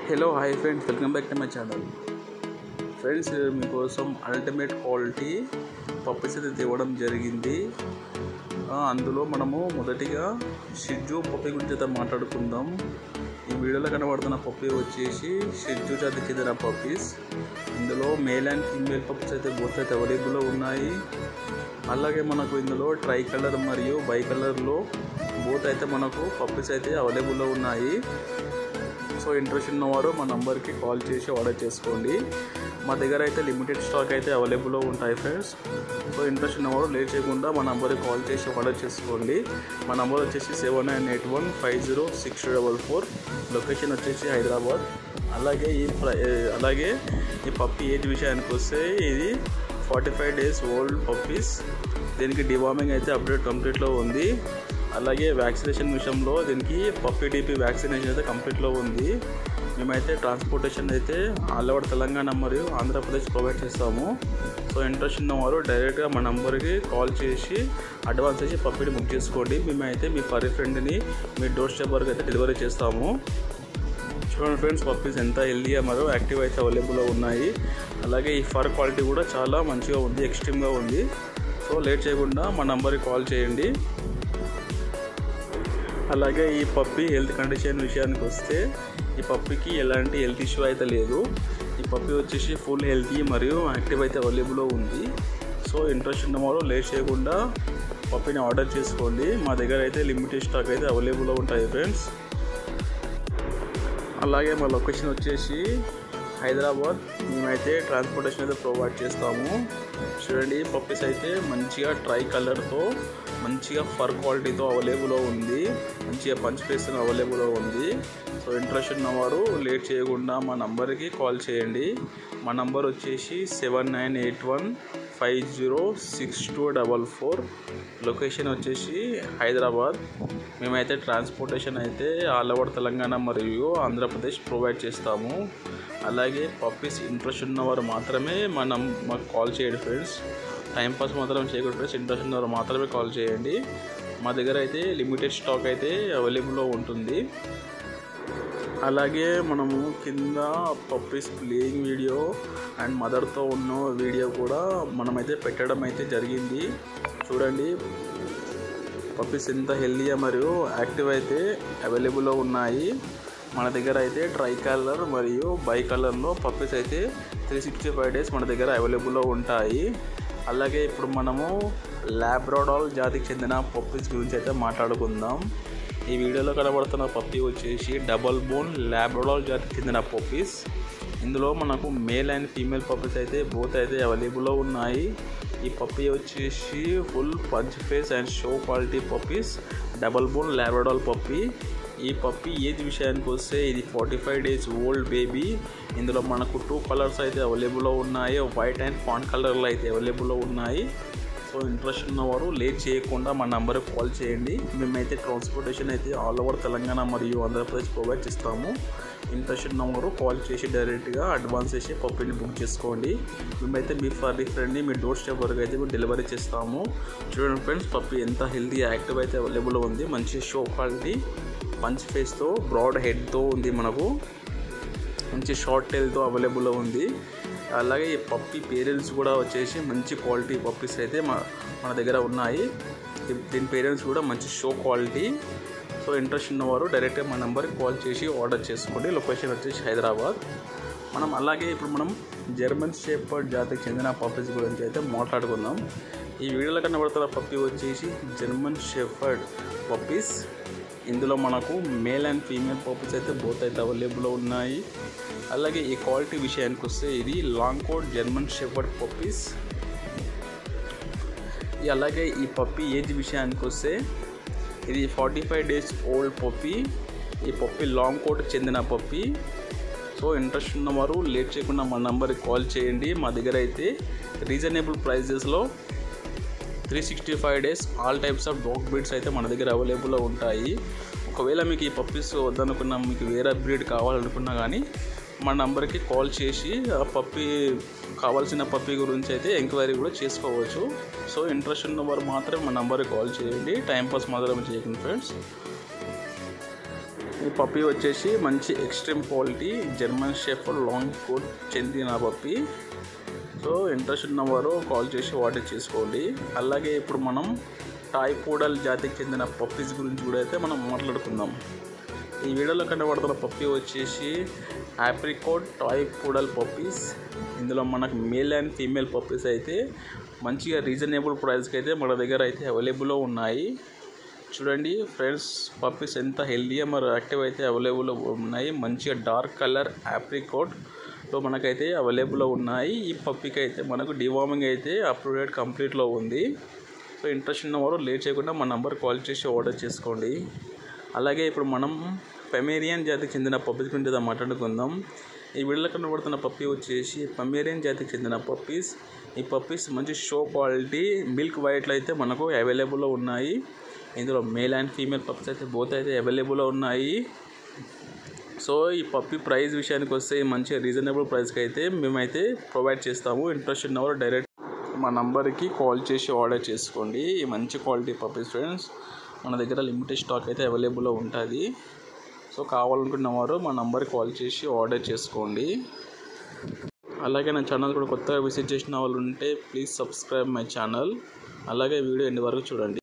Hello hi friends, welcome back to my channel. Friends, మీకోసం ultimate quality puppies అయితే తేవడం జరిగింది. అందులో మనము మొదటిగా షిట్జూ పప్పీ గురించి అయితే మాట్లాడుకుందాం. ఈ వీడియోలో కనబడుతున్న పప్పీ వచ్చేసి షిట్జూ జాతికి చెందిన పప్పీస్. ఇందులో మేల్ అండ్ ఫీమేల్ పప్పీస్ అయితే బోత్ అయితే అవైలబుల్లో ఉన్నాయి. అలాగే మనకు ఇందులో ట్రై కలర్ మరియు బై కలర్లో బోత్ అయితే మనకు పప్పీస్ అయితే అవైలబుల్లో ఉన్నాయి. సో ఇంట్రెస్ట్ ఉన్నవారు మా నంబర్కి కాల్ చేసి ఆర్డర్ చేసుకోండి. మా దగ్గర అయితే లిమిటెడ్ స్టాక్ అయితే అవైలబుల్లో ఉంటాయి ఫ్రెండ్స్. సో ఇంట్రెస్ట్ ఉన్నవారు లేట్ చేయకుండా మా నంబర్కి కాల్ చేసి ఆర్డర్ చేసుకోండి. మా నంబర్ వచ్చేసి 7981506244. లొకేషన్ వచ్చేసి హైదరాబాద్. అలాగే ఈ పప్పీ ఏజ్ విషయానికి వస్తే ఇది 45 days ఓల్డ్ పప్పీస్. దీనికి డివార్మింగ్ అయితే అప్డేట్ కంప్లీట్లో ఉంది. అలాగే వ్యాక్సినేషన్ విషయంలో దీనికి పప్పీ డిపి వ్యాక్సినేషన్ అయితే కంప్లీట్లో ఉంది. మేమైతే ట్రాన్స్పోర్టేషన్ అయితే ఆల్ ఓవర్ తెలంగాణ మరియు ఆంధ్రప్రదేశ్ ప్రొవైడ్ చేస్తాము. సో ఇంట్రెస్ట్ ఉన్నవారు డైరెక్ట్గా మా నంబర్కి కాల్ చేసి అడ్వాన్స్ చేసి పప్పీని బుక్ చేసుకోండి. మేమైతే మీ ఫర్ ఫ్రెండ్ని మీ డోర్ స్టెప్ వరకు అయితే డెలివరీ చేస్తాము. చూడండి ఫ్రెండ్స్, పప్పీస్ ఎంత హెల్దీగా మరియు యాక్టివ్ అయితే అవైలబుల్లో ఉన్నాయి. అలాగే ఈ ఫర్ క్వాలిటీ కూడా చాలా మంచిగా ఉంది, ఎక్స్ట్రీమ్గా ఉంది. సో లేట్ చేయకుండా మా నంబర్కి కాల్ చేయండి. అలాగే ఈ పప్పీ హెల్త్ కండిషన్ విషయానికి వస్తే ఈ పప్పీకి ఎలాంటి హెల్త్ ఇష్యూ అయితే లేదు. ఈ పప్పీ వచ్చేసి ఫుల్ హెల్తీ మరియు యాక్టివ్ అయితే అవైలబుల్లో ఉంది. సో ఇంట్రెస్ట్ ఉన్నవారు లేట్ చేయకుండా పప్పీని ఆర్డర్ చేసుకోండి. మా దగ్గర అయితే లిమిటెడ్ స్టాక్ అయితే అవైలబుల్లో ఉంటాయి ఫ్రెండ్స్. అలాగే మా లొకేషన్ వచ్చేసి హైదరాబాద్. మేమైతే ట్రాన్స్పోర్టేషన్ అయితే ప్రొవైడ్ చేస్తాము. చూడండి, పప్పీస్ అయితే మంచిగా ట్రై కలర్తో మంచిగా ఫర్ క్వాలిటీతో అవైలబుల్లో ఉంది. మంచిగా పంచ్ ఫేస్ అవైలబుల్లో ఉంది. సో ఇంట్రెస్ట్ ఉన్నవారు లేట్ చేయకుండా మా నంబర్కి కాల్ చేయండి. మా నంబర్ వచ్చేసి 7981506244. లొకేషన్ వచ్చేసి హైదరాబాద్. మేమైతే ట్రాన్స్పోర్టేషన్ అయితే ఆల్ ఓవర్ తెలంగాణ మరియు ఆంధ్రప్రదేశ్ ప్రొవైడ్ చేస్తాము. అలాగే పప్పీస్ ఇంట్రెస్ట్ ఉన్నవారు మాత్రమే మాకు కాల్ చేయండి ఫ్రెండ్స్. టైంపాస్ మాత్రం చేయకూడదు ఫ్రెండ్స్. ఇంట్రెస్ట్ ఉన్నవారు మాత్రమే కాల్ చేయండి. మా దగ్గర అయితే లిమిటెడ్ స్టాక్ అయితే అవైలబుల్లో ఉంటుంది. అలాగే మనము కింద పప్పీస్ ప్లేయింగ్ వీడియో అండ్ మదర్తో ఉన్న వీడియో కూడా మనమైతే పెట్టడం అయితే జరిగింది. చూడండి, పప్పీస్ ఎంత హెల్దీగా మరియు యాక్టివ్ అయితే అవైలబుల్లో ఉన్నాయి. మన దగ్గర అయితే ట్రై కలర్ మరియు బై కలర్లో పప్పీస్ అయితే 365 days మన దగ్గర అవైలబుల్లో ఉంటాయి. అలాగే ఇప్పుడు మనము లాబ్రాడాల్ జాతికి చెందిన పప్పీస్ గురించి అయితే మాట్లాడుకుందాం. ఈ వీడియోలో కనబడుతున్న పప్పీ వచ్చేసి డబల్ బోన్ లాబ్రాడాల్ జాతికి చెందిన పప్పీస్. ఇందులో మనకు మేల్ అండ్ ఫీమేల్ పప్పీస్ అయితే బోత్ అయితే అవైలబుల్లో ఉన్నాయి. ఈ పప్పీ వచ్చేసి full punch face and show quality puppies, double bone labradoodle puppy. ఈ పప్పీ ఏజ్ విషయానికి వస్తే ఇది 45 days ఓల్డ్ బేబీ. ఇందులో మనకు 2 కలర్స్ అయితే అవైలబుల్లో ఉన్నాయి. వైట్ అండ్ ఫాంట్ కలర్లో అయితే అవైలబుల్లో ఉన్నాయి. సో ఇంట్రెస్ట్ ఉన్నవారు లేట్ చేయకుండా మా నంబర్కి కాల్ చేయండి. మేమైతే ట్రాన్స్పోర్టేషన్ అయితే ఆల్ ఓవర్ తెలంగాణ మరియు ఆంధ్రప్రదేశ్ ప్రొవైడ్ చేస్తాము. ఇంట్రెస్ట్ ఉన్నవారు కాల్ చేసి డైరెక్ట్గా అడ్వాన్స్ చేసి పప్పీని బుక్ చేసుకోండి. మేమైతే మీ ఫర్ ఫ్రెండ్ని మీ డోర్ స్టెప్ వరకు అయితే మేము డెలివరీ చేస్తాము. చూడండి ఫ్రెండ్స్, పప్పీ ఎంత హెల్తీ యాక్టివ్ అయితే అవైలబుల్లో ఉంది. మంచి షో క్వాలిటీ పంచ్ ఫేస్తో బ్రాడ్ హెడ్తో ఉంది. మనకు మంచి షార్ట్ టైల్తో అవైలబుల్లో ఉంది. అలాగే ఈ పప్పీ పేరెంట్స్ కూడా వచ్చేసి మంచి క్వాలిటీ పప్పీస్ అయితే మన దగ్గర ఉన్నాయి. దీని పేరెంట్స్ కూడా మంచి షో క్వాలిటీ. సో ఇంట్రెస్ట్ ఉన్నవారు డైరెక్ట్గా మా నెంబర్కి కాల్ చేసి ఆర్డర్ చేసుకోండి. లొకేషన్ వచ్చేసి హైదరాబాద్. అలాగే ఇప్పుడు మనం జర్మన్ షెపర్డ్ జాతికి చెందిన పప్పీస్ గురించి అయితే మాట్లాడుకుందాం. ఈ వీడియోలో కనబడుతున్న పప్పీ వచ్చేసి జర్మన్ షెపర్డ్ పప్పీస్. ఇందులో మనకు మేల్ అండ్ ఫీమేల్ పప్పీస్ అయితే బోత్ అయితే అవైలబుల్లో ఉన్నాయి. అలాగే ఈ క్వాలిటీ విషయానికి వస్తే ఇది long coat German shepherd puppies. అలాగే ఈ పప్పీ ఏజ్ విషయానికి వస్తే ఇది 45 days ఓల్డ్ పప్పీ. ఈ పప్పీ లాంగ్ కోట్ చెందిన పప్పీ. సో ఇంట్రెస్ట్ ఉన్నవారు లేట్ చేయకుండా మా నంబర్కి కాల్ చేయండి. మా దగ్గర అయితే రీజనబుల్ ప్రైజెస్లో 365 days all types of dog breeds అయితే మన దగ్గర అవైలబుల్లో ఉంటాయి. ఒకవేళ మీకు ఈ పప్పీస్ వద్దనుకున్నా, మీకు వేరే బ్రీడ్ కావాలనుకున్నా కానీ మా నంబర్కి కాల్ చేసి ఆ పప్పీ కావాల్సిన పప్పీ గురించి అయితే ఎంక్వైరీ కూడా చేసుకోవచ్చు. సో ఇంట్రెస్ట్ ఉన్నవారు మాత్రం మా నంబర్కి కాల్ చేయండి. టైంపాస్ మాత్రం చేయకండి ఫ్రెండ్స్. ఈ పప్పీ వచ్చేసి మంచి extreme quality German shepherd long coat చెందిన పప్పీ. సో ఇంట్రెస్ట్ ఉన్నవారు కాల్ చేసి ఆర్డర్ చేసుకోండి. అలాగే ఇప్పుడు మనం టాయ్ పూడల్ జాతికి చెందిన పప్పీస్ గురించి కూడా అయితే మనం మాట్లాడుకుందాం. ఈ వీడియోలో కనబడుతున్న పప్పీ వచ్చేసి ఆప్రికాట్ టాయ్ పూడల్ పప్పీస్. ఇందులో మనకు మేల్ అండ్ ఫీమేల్ పప్పీస్ అయితే మంచిగా రీజనబుల్ ప్రైస్కి అయితే మన దగ్గర అయితే అవైలబుల్లో ఉన్నాయి. చూడండి ఫ్రెండ్స్, పప్పీస్ ఎంత హెల్దీగా మరియు యాక్టివ్ అయితే అవైలబుల్లో ఉన్నాయి. మంచిగా డార్క్ కలర్ ఆప్రికాట్లో మనకైతే అవైలబుల్లో ఉన్నాయి. ఈ పప్పీకి అయితే మనకు డివార్మింగ్ అయితే అప్ టు డేట్ కంప్లీట్లో ఉంది. సో ఇంట్రెస్ట్ ఉన్నవారు లేట్ చేయకుండా మా నంబర్ కాల్ చేసి ఆర్డర్ చేసుకోండి. అలాగే ఇప్పుడు మనం పొమేరియన్ జాతికి చెందిన పప్పీస్ గురించి మాట్లాడుకుందాం. ఈ వీడియోలో కనబడుతున్న పప్పీ వచ్చేసి పొమేరియన్ జాతికి చెందిన పప్పీస్. ఈ పప్పీస్ మంచి షో క్వాలిటీ మిల్క్ వైట్లో అయితే మనకు అవైలబుల్లో ఉన్నాయి. ఇందులో మేల్ అండ్ ఫీమేల్ పప్పీస్ అయితే బోత్ అయితే అవైలబుల్లో ఉన్నాయి. సో ఈ పప్పీ ప్రైస్ విషయానికి వస్తే మంచి రీజనబుల్ ప్రైస్కి అయితే మేమైతే ప్రొవైడ్ చేస్తాము. ఇంట్రెస్ట్ ఉన్నవారు డైరెక్ట్ మా నంబర్కి కాల్ చేసి ఆర్డర్ చేసుకోండి. ఈ మంచి క్వాలిటీ పప్పీస్ ఫ్రెండ్స్ మన దగ్గర లిమిటెడ్ స్టాక్ అయితే అవైలబుల్లో ఉంటుంది. సో కావాలనుకున్నవారు మా నంబర్కి కాల్ చేసి ఆర్డర్ చేసుకోండి. అలాగే నా ఛానల్ కూడా కొత్తగా విజిట్ చేసిన వాళ్ళు ఉంటే ప్లీజ్ సబ్స్క్రైబ్ మై ఛానల్. అలాగే వీడియో ఎండ్ వరకు చూడండి.